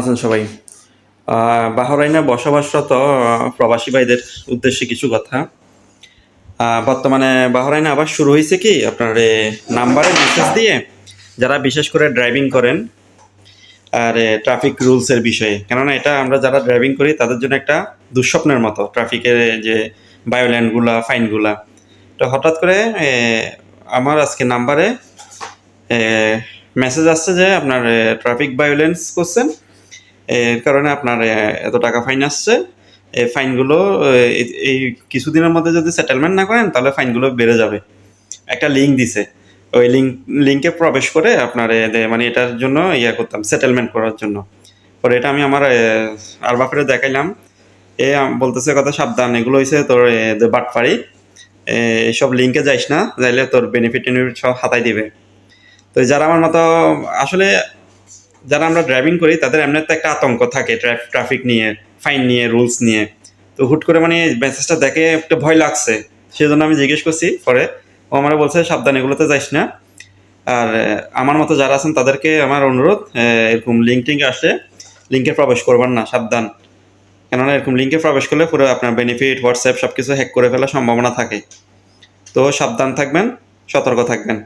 আছেন সবাই? বাহরাইনে বসবাসরত প্রবাসী ভাইদের উদ্দেশ্যে কিছু কথা। বর্তমানে বাহরাইনে আবার শুরু হয়েছে কি আপনার নাম্বারে মেসেজ দিয়ে যারা বিশেষ করে ড্রাইভিং করেন আর ট্রাফিক রুলসের বিষয়ে, কেননা এটা আমরা যারা ড্রাইভিং করি তাদের জন্য একটা দুঃস্বপ্নের মতো ট্রাফিকের যে বায়োল্যান্ডগুলা ফাইনগুলা। তো হঠাৎ করে আমার আজকে নাম্বারে মেসেজ আসছে যে আপনার ট্রাফিক ভায়োলেন্স করছেন, এর কারণে আপনার এত টাকা ফাইন আসছে। এই ফাইনগুলো এই কিছুদিনের মধ্যে যদি সেটেলমেন্ট না করেন তাহলে ফাইনগুলো বেড়ে যাবে। একটা লিঙ্ক দিছে, ওই লিঙ্কে প্রবেশ করে আপনার মানে এটার জন্য করতাম সেটেলমেন্ট করার জন্য। পরে এটা আমি আমার আর বাপরে দেখাইলাম। বলতেছে কথা সাবধান, এগুলো হয়েছে তোর বাটপাড়ি, এইসব লিঙ্কে যাইস না, যাইলে তোর বেনিফিট সব হাতাই দিবে। তো যারা আমার মতো আসলে যারা আমরা ড্রাইভিং করি তাদের এমনি তো একটা আতঙ্ক থাকে ট্রাফিক নিয়ে, ফাইন নিয়ে, রুলস নিয়ে। তো হুট করে মানে মেসেজটা দেখে একটা ভয় লাগছে, সেই জন্য আমি জিজ্ঞেস করছি। পরে ও আমার বলছে সাবধান, এগুলোতে যাইস না। আর আমার মতো যারা আছেন তাদেরকে আমার অনুরোধ, এরকম লিঙ্ক টিঙ্কে আসলে লিঙ্কে প্রবেশ করবেন না, সাবধান। কেননা এরকম লিঙ্কে প্রবেশ করলে পুরো আপনার বেনিফিট, হোয়াটসঅ্যাপ সব কিছু হ্যাক করে ফেলার সম্ভাবনা থাকে। তো সাবধান থাকবেন, সতর্ক থাকবেন।